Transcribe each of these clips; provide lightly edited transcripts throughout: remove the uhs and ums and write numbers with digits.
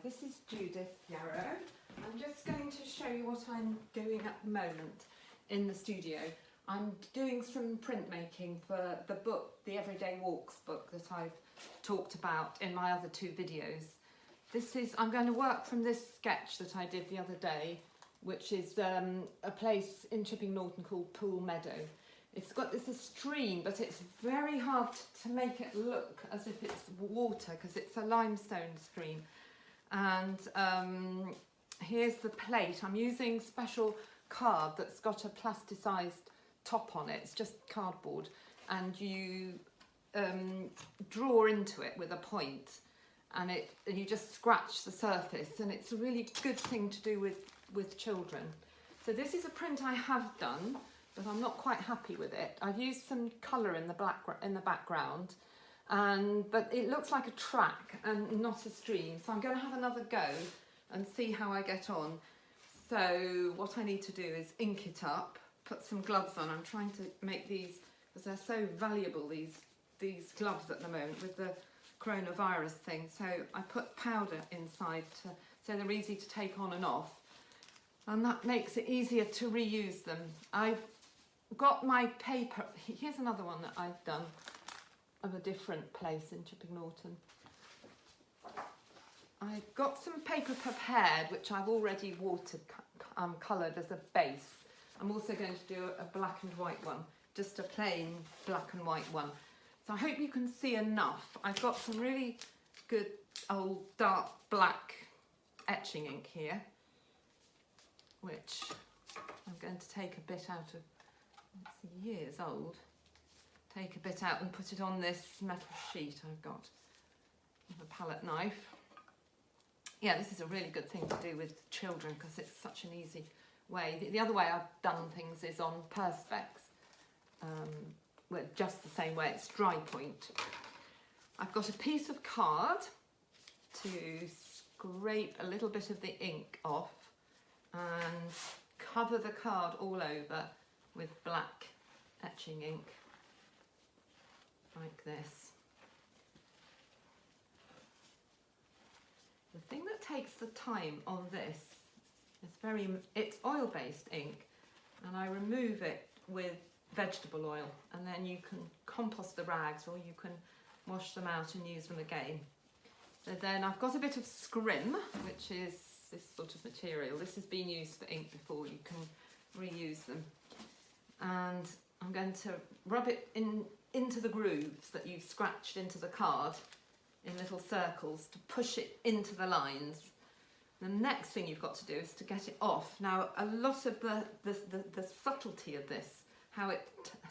This is Judith, Yarrow. I'm just going to show you what I'm doing at the moment in the studio. I'm doing some printmaking for the book, the Everyday Walks book that I've talked about in my other two videos. I'm going to work from this sketch that I did the other day, which is a place in Chipping Norton called Pool Meadow. It's got this stream, but it's very hard to make it look as if it's water because it's a limestone stream. And here's the plate. I'm using special card that's got a plasticized top on it. It's just cardboard, and you draw into it with a point, and you just scratch the surface, and it's a really good thing to do with children. So this is a print I have done, but I'm not quite happy with it. I've used some colour in the background, but it looks like a track and not a stream. So I'm going to have another go and see how I get on. So what I need to do is ink it up, put some gloves on. I'm trying to make these, because they're so valuable, these gloves at the moment with the coronavirus thing. So I put powder inside so they're easy to take on and off. And that makes it easier to reuse them. I've got my paper. Here's another one that I've done of a different place in Chipping Norton. I've got some paper prepared, which I've already water coloured as a base. I'm also going to do a black and white one, just a plain black and white one. So I hope you can see enough. I've got some really good old dark black etching ink here, which I'm going to take a bit out of. It's years old. Take a bit out and put it on this metal sheet I've got with a palette knife. Yeah, this is a really good thing to do with children because it's such an easy way. The other way I've done things is on perspex, just the same way. It's drypoint. I've got a piece of card to scrape a little bit of the ink off and cover the card all over with black etching ink, like this. The thing that takes the time on this is it's oil-based ink, and I remove it with vegetable oil, and then you can compost the rags or you can wash them out and use them again. So then I've got a bit of scrim, which is this sort of material. This has been used for ink before, you can reuse them. And I'm going to rub it into the grooves that you've scratched into the card in little circles to push it into the lines. The next thing you've got to do is to get it off. Now, a lot of the subtlety of this, how it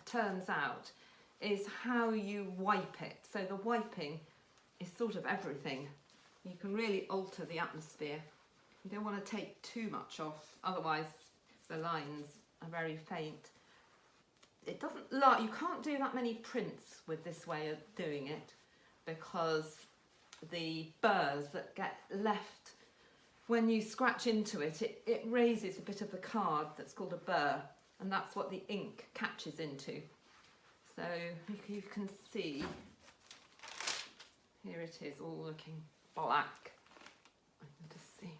turns out, is how you wipe it. So the wiping is sort of everything. You can really alter the atmosphere. You don't want to take too much off, otherwise the lines are very faint. It doesn't you can't do that many prints with this way of doing it, because the burrs that get left when you scratch into it, it raises a bit of the card that's called a burr, and that's what the ink catches into. So you can see, here it is all looking black. I can just see.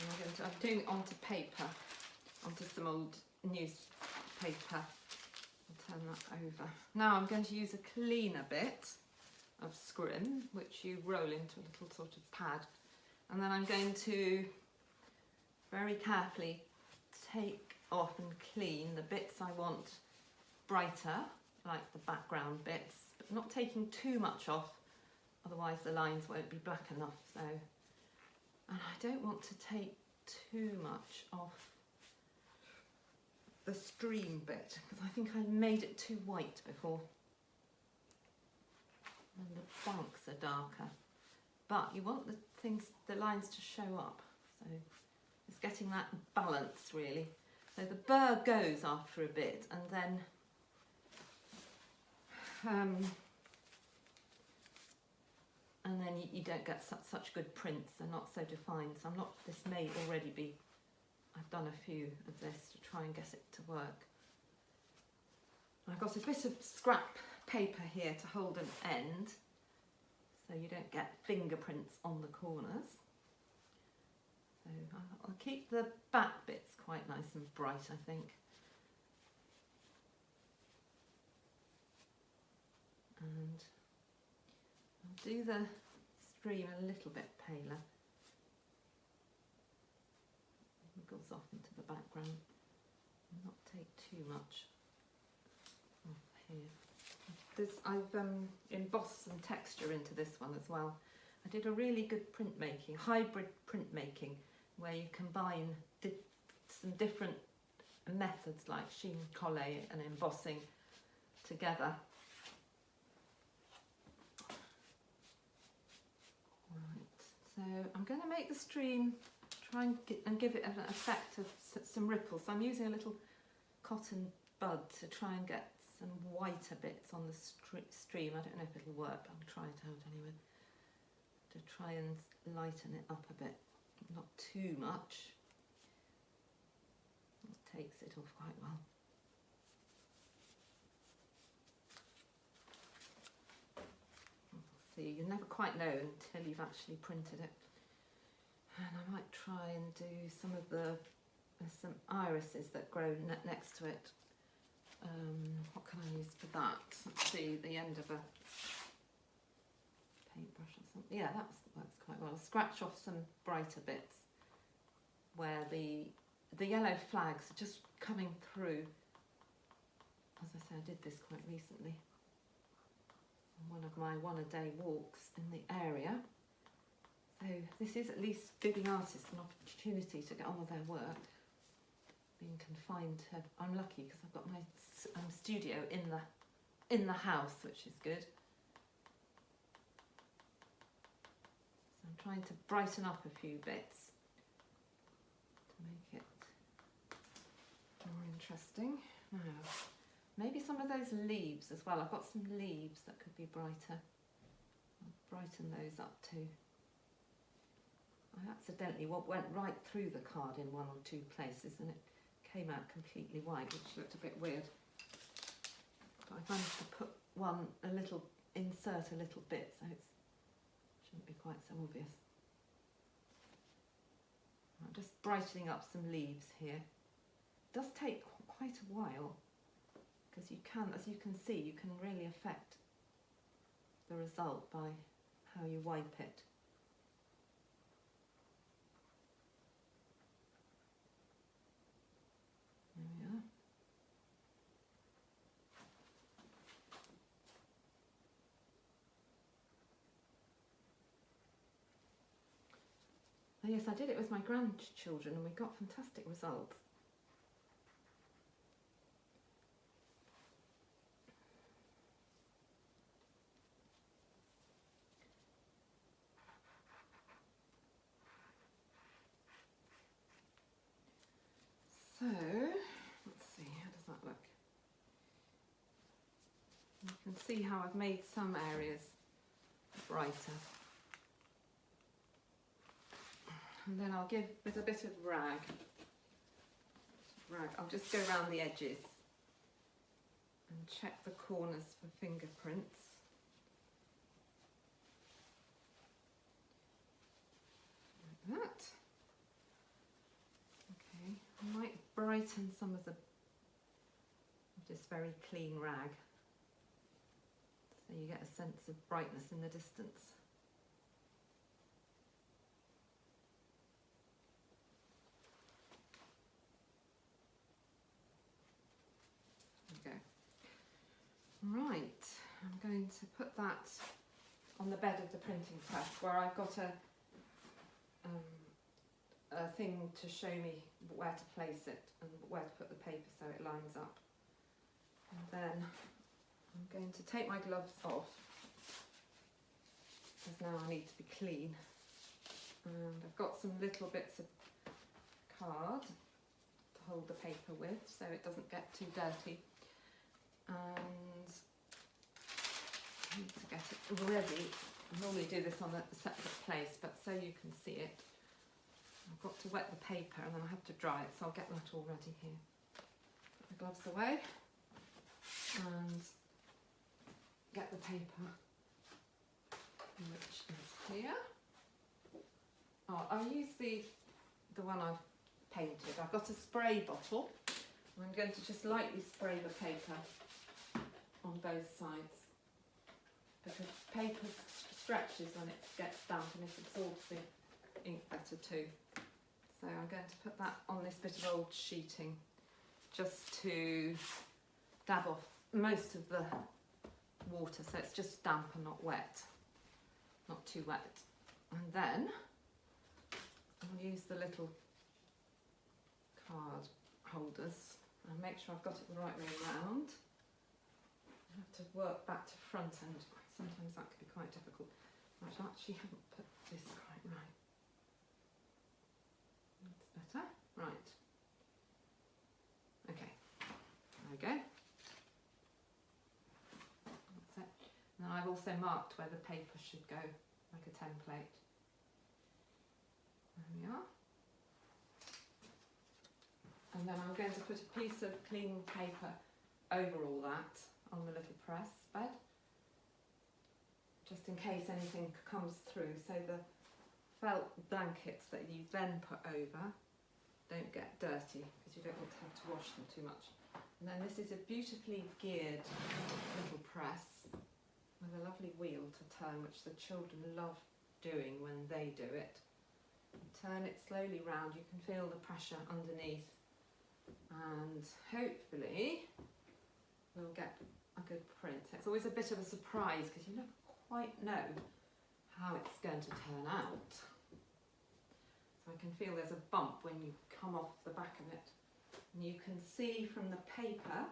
And I'm doing it onto paper, onto some old newspaper. I'll turn that over. Now I'm going to use a cleaner bit of scrim, which you roll into a little sort of pad, and then I'm going to very carefully take off and clean the bits I want brighter, like the background bits, but not taking too much off, otherwise the lines won't be black enough. So, and I don't want to take too much off the stream bit, because I think I made it too white before, and the banks are darker. But you want the lines to show up, so it's getting that balance really. So the burr goes after a bit, and then you don't get such good prints. They're not so defined. So this may already be. I've done a few of this to try and get it to work. I've got a bit of scrap paper here to hold an end, so you don't get fingerprints on the corners. So I'll keep the back bits quite nice and bright, I think. And I'll do the stream a little bit paler. It goes off into the background. And not take too much off here. I've embossed some texture into this one as well. I did a really good hybrid printmaking, where you combine some different methods like sheen colle and embossing together. Right, so I'm going to make the stream, try and give it an effect of some ripples. So I'm using a little cotton bud to try and get some whiter bits on the stream. I don't know if it'll work, but I'll try it out anyway, to try and lighten it up a bit. Not too much. It takes it off quite well. See, you never quite know until you've actually printed it. And I might try and do some of there's some irises that grow next to it. What can I use for that? Let's see, the end of a paintbrush or something. Yeah, that works quite well. Scratch off some brighter bits where the yellow flags are just coming through. As I say, I did this quite recently on one of my one-a-day walks in the area. So this is at least giving artists an opportunity to get on with their work. Being confined to, I'm lucky because I've got my studio in the house, which is good. So I'm trying to brighten up a few bits to make it more interesting. Now, maybe some of those leaves as well. I've got some leaves that could be brighter. I'll brighten those up too. I accidentally went right through the card in one or two places and it came out completely white, which looked a bit weird. But I've managed to put insert a little bit, so it shouldn't be quite so obvious. I'm just brightening up some leaves here. It does take quite a while, because you can, as you can see, you can really affect the result by how you wipe it. There we are. Oh yes, I did it with my grandchildren and we got fantastic results. So, let's see, how does that look? You can see how I've made some areas brighter. And then I'll give, with a bit of rag, I'll just go around the edges and check the corners for fingerprints. Like that. Okay, I might brighten some of this very clean rag, so you get a sense of brightness in the distance. Right, I'm going to put that on the bed of the printing press where I've got a thing to show me where to place it and where to put the paper so it lines up. And then I'm going to take my gloves off, because now I need to be clean. And I've got some little bits of card to hold the paper with so it doesn't get too dirty. And I need to get it ready. I normally do this on a separate place, but so you can see it, I've got to wet the paper and then I have to dry it, so I'll get that all ready here. Put the gloves away and get the paper which is here. Oh, I'll use the one I've painted. I've got a spray bottle. I'm going to just lightly spray the paper on both sides because paper stretches when it gets damp and it absorbs the ink better too. So I'm going to put that on this bit of old sheeting just to dab off most of the water so it's just damp and not wet, not too wet. And then I'll use the little card holders and make sure I've got it the right way around. I have to work back to front and sometimes that can be quite difficult. I actually haven't put this quite right. That's better. Right. Okay. There we go. That's it. Now I've also marked where the paper should go, like a template. There we are. And then I'm going to put a piece of clean paper over all that on the little press bed, just in case anything comes through, so the felt blankets that you then put over don't get dirty because you don't want to have to wash them too much. And then this is a beautifully geared little press with a lovely wheel to turn, which the children love doing when they do it. Turn it slowly round, you can feel the pressure underneath, and hopefully we'll get a good print. It's always a bit of a surprise because you never quite know how it's going to turn out. So I can feel there's a bump when you come off the back of it, and you can see from the paper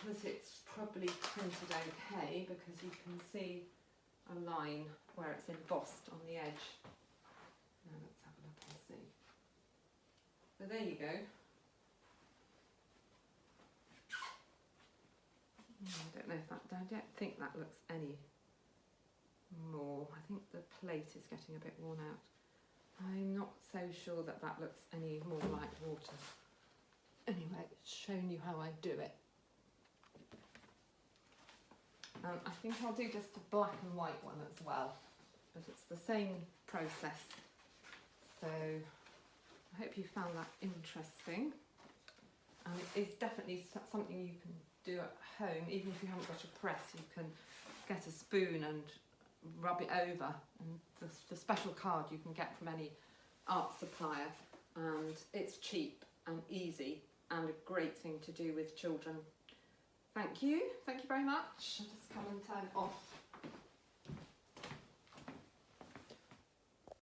that it's probably printed okay because you can see a line where it's embossed on the edge. Now let's have a look and see. So there you go. I don't know if that, I don't think that looks any more. I think the plate is getting a bit worn out. I'm not so sure that that looks any more like water. Anyway, it's shown you how I do it. I think I'll do just a black and white one as well, but it's the same process. So I hope you found that interesting. And it is definitely something you can do at home. Even if you haven't got a press, you can get a spoon and rub it over. And the special card you can get from any art supplier. And it's cheap and easy and a great thing to do with children. Thank you very much. I'll just come and turn off